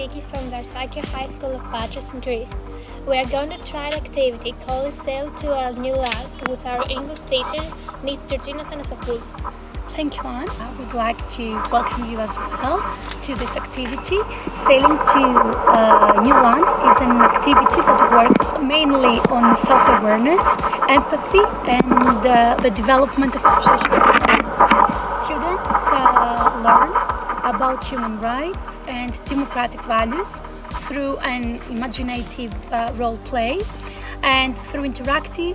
Petrakis from the Arsakeio High School of Patras in Greece. We are going to try an activity called Sail to our New Land with our English teacher, Miss Georgina Athanassopoulou. Thank you, Anne. I would like to welcome you as well to this activity. Sailing to New Land is an activity that works mainly on self-awareness, empathy, and the development of social skills. Students learn about human rights and democratic values through an imaginative role play and through interacting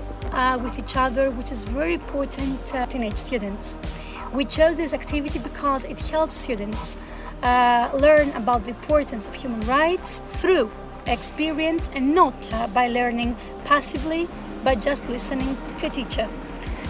with each other, which is very important to teenage students. We chose this activity because it helps students learn about the importance of human rights through experience and not by learning passively, but just listening to a teacher.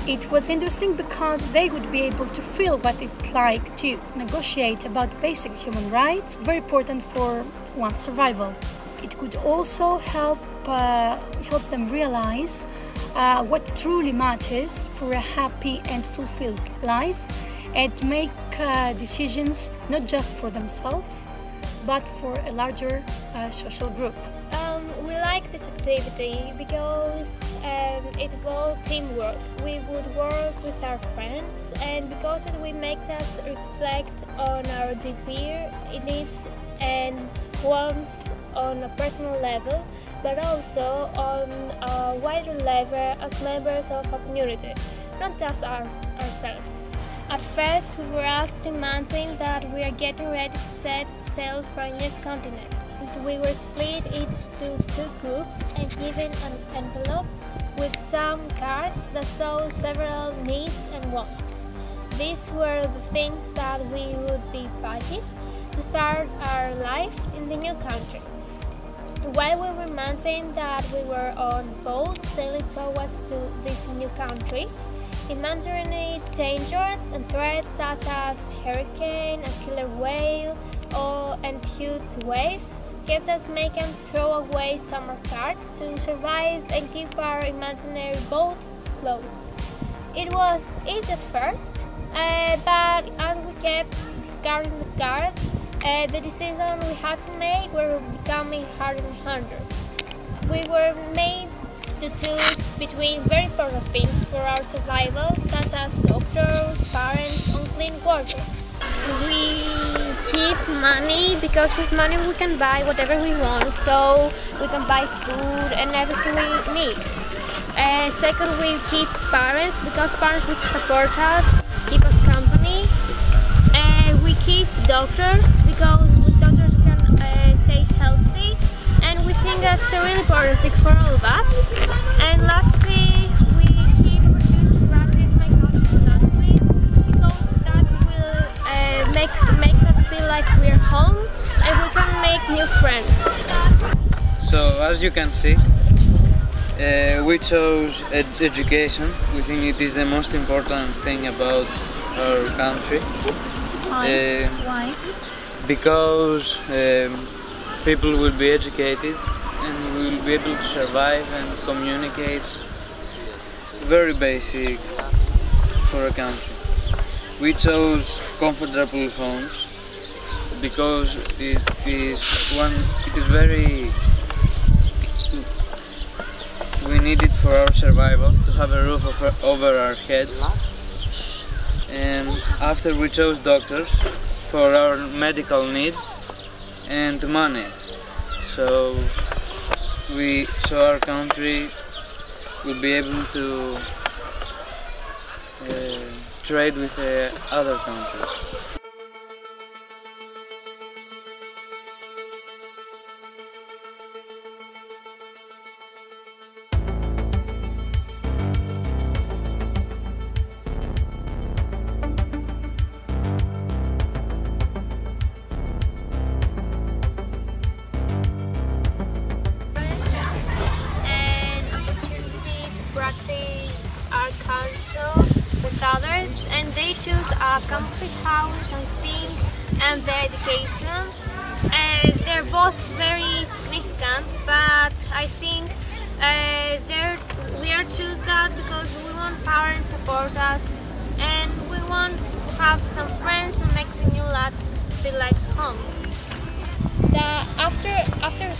It was interesting because they would be able to feel what it's like to negotiate about basic human rights, very important for one's survival. It could also help them realize what truly matters for a happy and fulfilled life and make decisions not just for themselves but for a larger social group. We like this activity because it involves teamwork. We would work with our friends, and because it makes us reflect on our desire, needs and wants on a personal level, but also on a wider level as members of a community, not just ourselves. At first, we were asked to imagine that we are getting ready to set sail for a new continent. We were split into two groups and given an envelope with some cards that show several needs and wants. These were the things that we would be buying to start our life in the new country. While we were imagining that we were on boat sailing towards this new country, imagining dangers and threats such as hurricane, a killer whale, and huge waves kept us making throw away some cards to survive and keep our imaginary boat afloat. It was easy at first, but as we kept discarding the cards, the decisions we had to make were becoming harder and harder. We were made to choose between very important things for our survival, such as doctors, parents, and clean water. We keep money because with money we can buy whatever we want, so we can buy food and everything we need. Second, we keep parents because parents will support us, keep us company. We keep doctors because with doctors we can stay healthy, and we think that's a really important thing for all of us. And lastly, we keep opportunity to practice my cultural language because that will makes us feel like we're home and we can make new friends. So as you can see, we chose education. We think it is the most important thing about our country. Why? Because people will be educated and we will be able to survive and communicate. Very basic for a country. We chose comfortable homes because it is very. We need it for our survival, to have a roof over our heads. And after we chose doctors for our medical needs and money, so our country will be able to trade with other countries. Practice our culture with others, and they choose a comfy house, I think, and their education. They're both very significant, but I think we are choose that because we want parents support us, and we want to have some friends and make the new land feel like home. The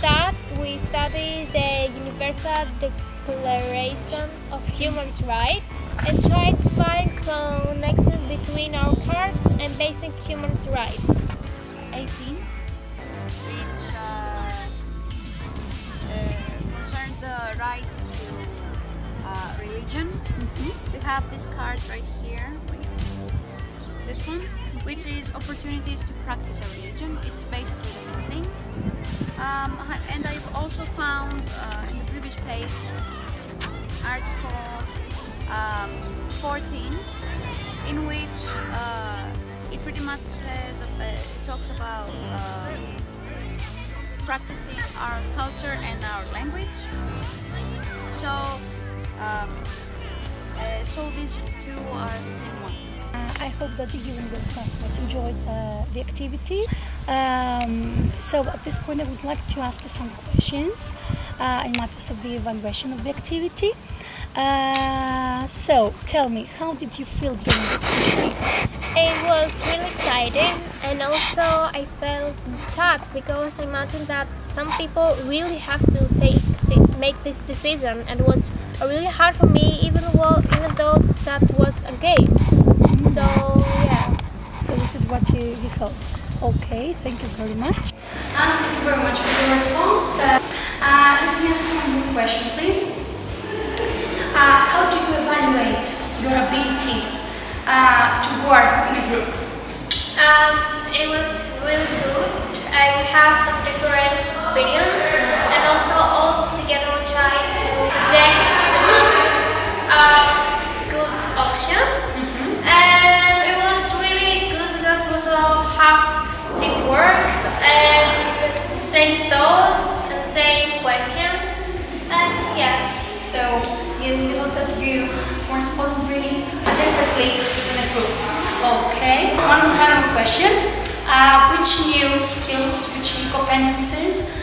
that, we studied the Universal Declaration of Human Rights and tried to find connections between our cards and basic human rights. 18, which concerned the right to religion. We have this card right here, this one, which is opportunities to practice a religion. It's basically the same thing. And I've also found in the previous page article 14, in which it pretty much says, talks about practicing our culture and our language. So these two are the same ones. I hope that you and your classmates enjoyed the activity. So at this point I would like to ask you some questions in matters of the evaluation of the activity. So tell me, how did you feel during the activity? It was really exciting, and also I felt touched because I imagine that some people really have to make this decision, and it was really hard for me, even though that was a game. So yeah. So this is what you felt. Okay, thank you very much. And thank you very much for your response. Let me ask you one more question, please. How do you evaluate your ability to work in a group? It was really good. We have some different opinions, and also all together we try to suggest the most good option. And it was really good because it was a lot of teamwork and same thoughts and same questions. And yeah. So you thought that you respond really adequately in a group. Okay. One final question. Which new skills, which new competencies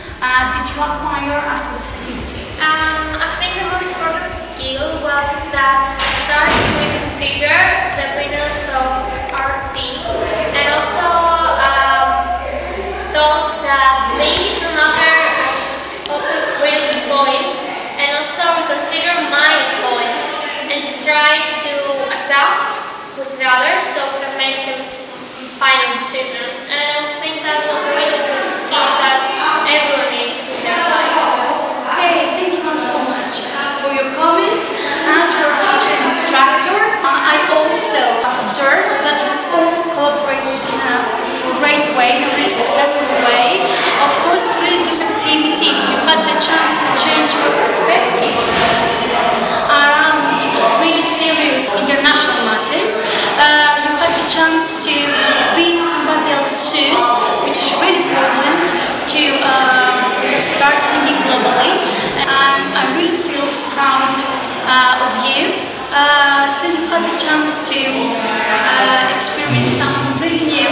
did you acquire after this activity? I think the most important skill was that we consider the winners of our team, and also thought that these and others also really good points, and also consider my points and try to adjust with the others so we can make the final decision. And I think that was a really good skill that everyone needs in their life. Okay, thank you so much for your comments. As your teacher and instructor, I also observed that you all cooperated in a great way, in a really successful way. Of course, through this activity, you had the chance to change your perspective around really serious international matters. You had the chance to be to somebody else's shoes, which is really important to start thinking globally. And I really feel proud of you since you had the chance to experience something really new